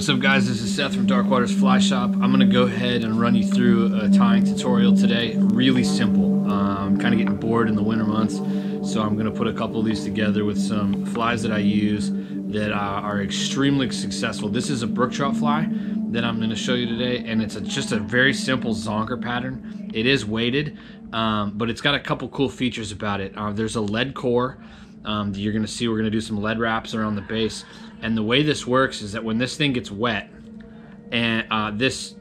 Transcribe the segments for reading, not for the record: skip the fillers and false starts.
What's up guys, this is Seth from Dark Waters Fly Shop. I'm gonna go ahead and run you through a tying tutorial today. Really simple. I'm kind of getting bored in the winter months, so I'm gonna put a couple of these together with some flies that I use that are extremely successful. This is a brook trout fly that I'm gonna show you today, and it's just a very simple zonker pattern. It is weighted, but it's got a couple cool features about it. There's a lead core. You're gonna see we're gonna do some lead wraps around the base. And the way this works is that when this thing gets wet and this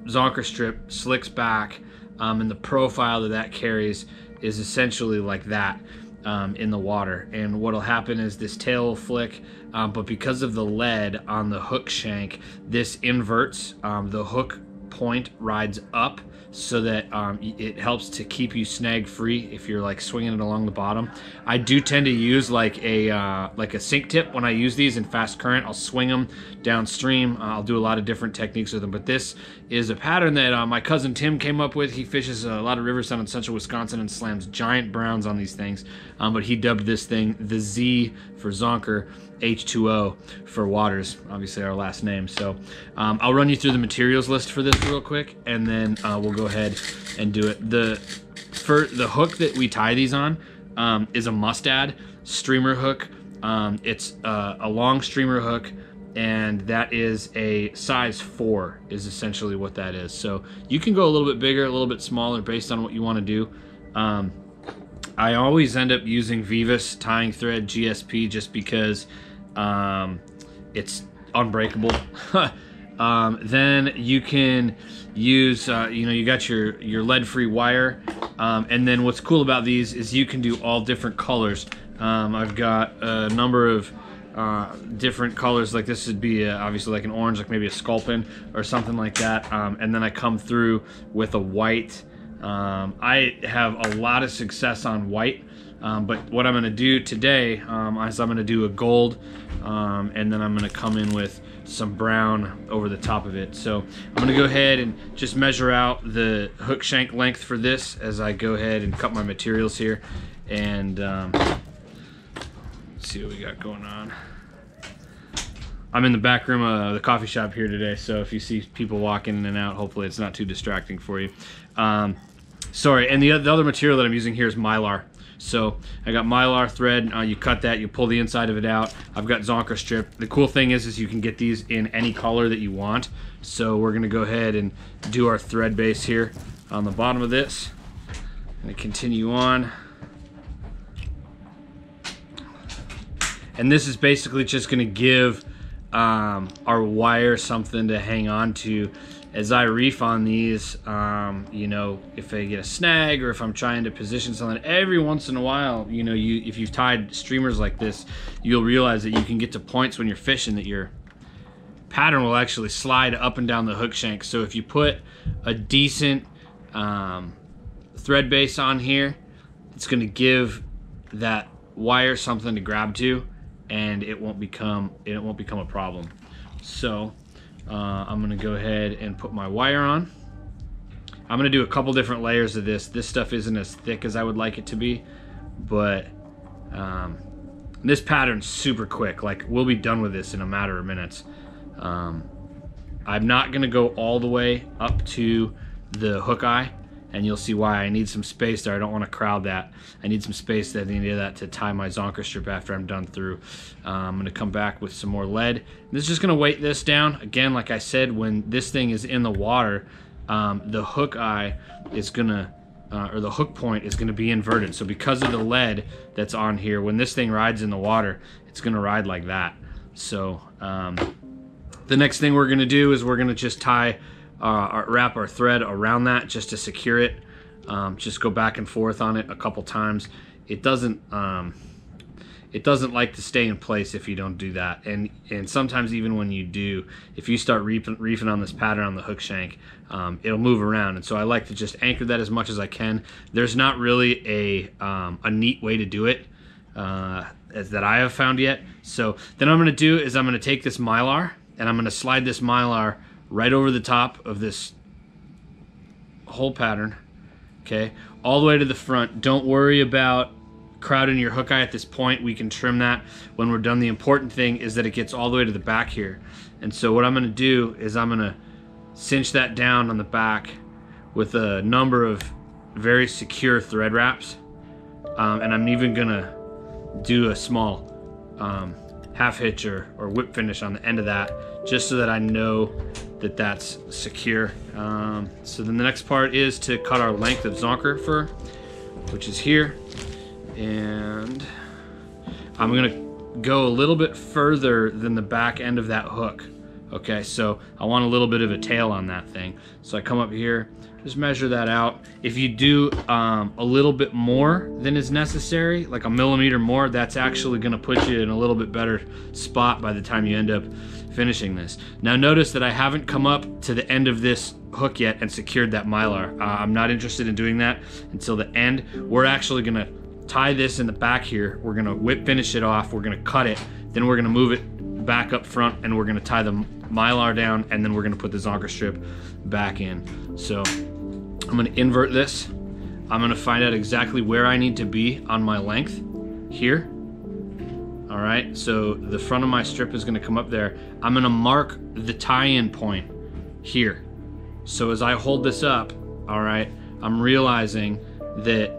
zonker strip slicks back, and the profile that carries is essentially like that in the water. And what'll happen is this tail will flick, but because of the lead on the hook shank, this inverts. The hook point rides up so that it helps to keep you snag free if you're like swinging it along the bottom. I do tend to use like a sink tip when I use these in fast current. I'll swing them downstream. I'll do a lot of different techniques with them, but this is a pattern that my cousin Tim came up with. He fishes a lot of rivers down in central Wisconsin and slams giant browns on these things, but he dubbed this thing the Z for zonker, H2O for waters, obviously our last name. So I'll run you through the materials list for this real quick, and then we'll go ahead and do it. For the hook that we tie these on is a mustad streamer hook. It's a long streamer hook, and that is a size 4 is essentially what that is. So you can go a little bit bigger, a little bit smaller based on what you want to do. I always end up using Vivus tying thread GSP just because it's unbreakable. Then you can use, you got your lead-free wire, and then what's cool about these is you can do all different colors. I've got a number of different colors. Like this would be obviously like an orange, like maybe a sculpin or something like that, and then I come through with a white. I have a lot of success on white, but what I'm going to do today is I'm going to do a gold, and then I'm going to come in with some brown over the top of it. So I'm going to go ahead and just measure out the hook shank length for this as I go ahead and cut my materials here, and let's see what we got going on. I'm in the back room of the coffee shop here today, so if you see people walking in and out, hopefully it's not too distracting for you. Sorry, and the other material that I'm using here is Mylar. So I got Mylar thread. You cut that, you pull the inside of it out. I've got zonker strip. The cool thing is you can get these in any color that you want. So we're gonna go ahead and do our thread base here on the bottom of this. And continue on. And this is basically just gonna give our wire something to hang on to as I reef on these. If I get a snag or if I'm trying to position something, every once in a while, if you've tied streamers like this, you'll realize that you can get to points when you're fishing that your pattern will actually slide up and down the hook shank. So if you put a decent thread base on here, it's going to give that wire something to grab to, and it won't become a problem. So I'm gonna go ahead and put my wire on. I'm gonna do a couple different layers of this. This stuff isn't as thick as I would like it to be, but this pattern's super quick. Like, we'll be done with this in a matter of minutes. I'm not gonna go all the way up to the hook eye, and you'll see why. I need some space there. I don't want to crowd that. I need some space at the end of that to tie my zonker strip after I'm done through. I'm going to come back with some more lead. This is just going to weight this down. Again, like I said, when this thing is in the water, the hook eye is going to, or the hook point is going to be inverted. So because of the lead that's on here, when this thing rides in the water, it's going to ride like that. So the next thing we're going to do is we're going to just tie wrap our thread around that just to secure it. Just go back and forth on it a couple times. It doesn't like to stay in place if you don't do that, and sometimes even when you do, if you start reefing on this pattern on the hook shank, it'll move around. And so I like to just anchor that as much as I can. There's not really a neat way to do it as that I have found yet. So then I'm going to do is I'm going to take this Mylar, and I'm going to slide this Mylar right over the top of this whole pattern, okay, all the way to the front. Don't worry about crowding your hook eye at this point, we can trim that when we're done. The important thing is that it gets all the way to the back here. And so what I'm gonna do is I'm gonna cinch that down on the back with a number of very secure thread wraps. And I'm even gonna do a small half hitch or whip finish on the end of that, just so that I know that that's secure. So then the next part is to cut our length of zonker fur, which is here. And I'm gonna go a little bit further than the back end of that hook. Okay, so I want a little bit of a tail on that thing. So I come up here, just measure that out. If you do a little bit more than is necessary, like a millimeter more, that's actually gonna put you in a little bit better spot by the time you end up finishing this. Now notice that I haven't come up to the end of this hook yet and secured that mylar. I'm not interested in doing that until the end. We're actually gonna tie this in the back here. We're gonna whip finish it off, we're gonna cut it, then we're gonna move it back up front, and we're gonna tie the mylar down, and then we're gonna put the zonker strip back in. So I'm gonna invert this. I'm gonna find out exactly where I need to be on my length here. All right, so the front of my strip is gonna come up there. I'm gonna mark the tie-in point here. So as I hold this up, all right, I'm realizing that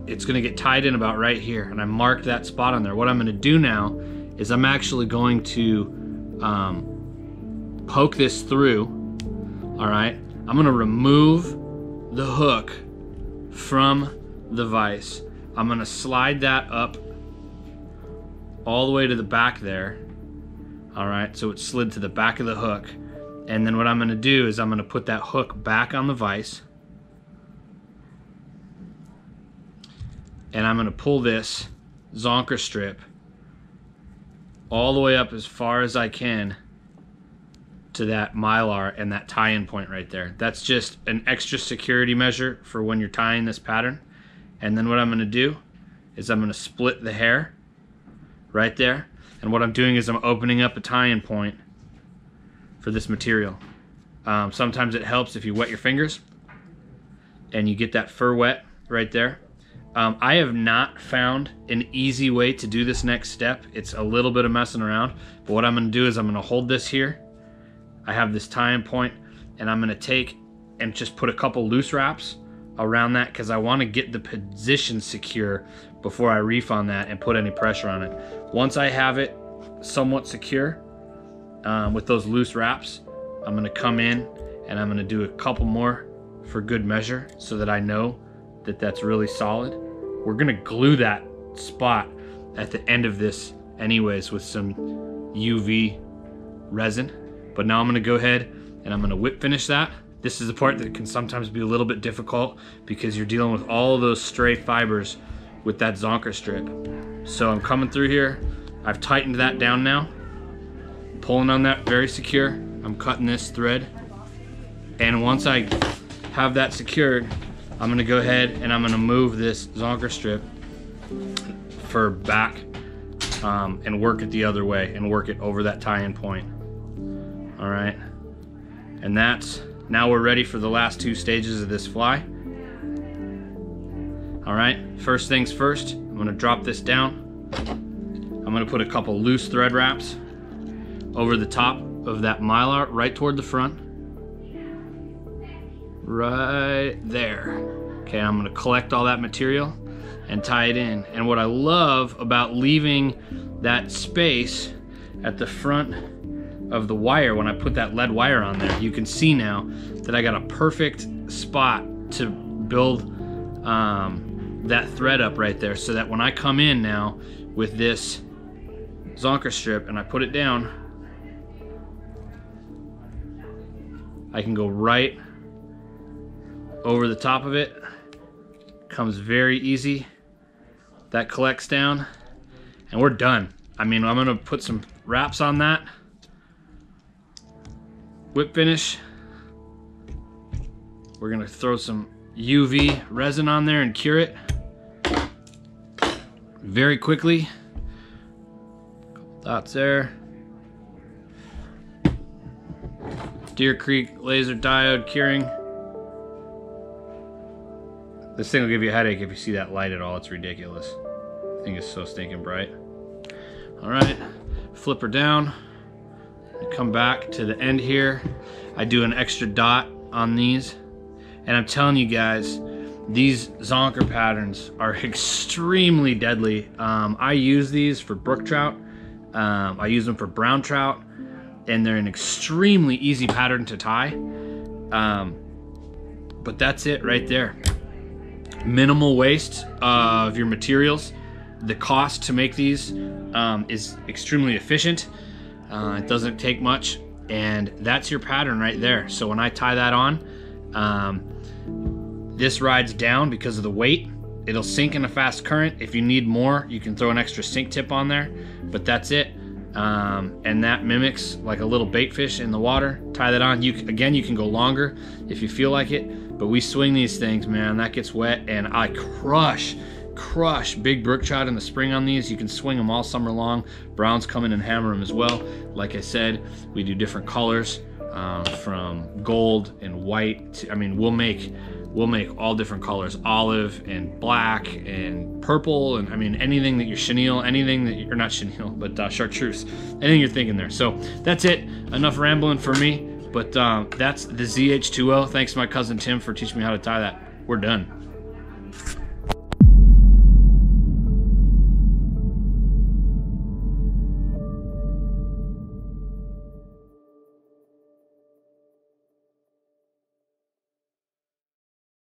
it's gonna get tied in about right here, and I marked that spot on there. What I'm gonna do now is I'm actually going to poke this through, all right? I'm gonna remove the hook from the vise. I'm gonna slide that up all the way to the back there, all right? So it slid to the back of the hook. And then what I'm gonna do is I'm gonna put that hook back on the vise, and I'm gonna pull this zonker strip all the way up as far as I can to that mylar and that tie-in point right there. That's just an extra security measure for when you're tying this pattern. And then what I'm gonna do is I'm gonna split the hair right there. And what I'm doing is I'm opening up a tie-in point for this material. Sometimes it helps if you wet your fingers and you get that fur wet right there. I have not found an easy way to do this next step. It's a little bit of messing around, but what I'm gonna do is I'm gonna hold this here. I have this tie-in point, and I'm gonna take and just put a couple loose wraps around that, because I wanna get the position secure before I reef on that and put any pressure on it. Once I have it somewhat secure with those loose wraps, I'm gonna come in and I'm gonna do a couple more for good measure so that I know that that's really solid. We're gonna glue that spot at the end of this anyways with some UV resin. But now I'm gonna go ahead and I'm gonna whip finish that. This is the part that can sometimes be a little bit difficult because you're dealing with all of those stray fibers with that zonker strip. So I'm coming through here. I've tightened that down now. Pulling on that very secure. I'm cutting this thread. And once I have that secured, I'm gonna go ahead and I'm gonna move this zonker strip for back and work it the other way and work it over that tie-in point. All right, and now we're ready for the last two stages of this fly. All right, first things first, I'm gonna drop this down. I'm gonna put a couple loose thread wraps over the top of that mylar right toward the front. Right there. Okay, I'm gonna collect all that material and tie it in. And what I love about leaving that space at the front of the wire, when I put that lead wire on there, you can see now that I got a perfect spot to build that thread up right there, so that when I come in now with this zonker strip and I put it down, I can go right over the top of it. Comes very easy. That collects down and we're done. I mean, I'm gonna put some wraps on that, whip finish. We're gonna throw some UV resin on there and cure it very quickly. Couple dots there. Deer Creek laser diode curing. This thing will give you a headache if you see that light at all. It's ridiculous. I think it's so stinking bright. All right, flip her down. Come back to the end here. I do an extra dot on these. And I'm telling you guys, these zonker patterns are extremely deadly. I use these for brook trout. I use them for brown trout. And they're an extremely easy pattern to tie. But that's it right there. Minimal waste of your materials. The cost to make these is extremely efficient. It doesn't take much, and that's your pattern right there. So when I tie that on, this rides down because of the weight. It'll sink in a fast current. If you need more, you can throw an extra sink tip on there, but that's it. And that mimics like a little bait fish in the water. Tie that on. You can go longer if you feel like it, but we swing these things, man. That gets wet, and I crush big brook trout in the spring on these. You can swing them all summer long. Browns come in and hammer them as well. Like I said, we do different colors, from gold and white to, I mean, we'll make all different colors, olive and black and purple, and I mean anything that you're chenille, anything that you're not chenille, but chartreuse, anything you're thinking there. So that's it. Enough rambling for me, but that's the ZH2O. Thanks to my cousin Tim for teaching me how to tie that. We're done.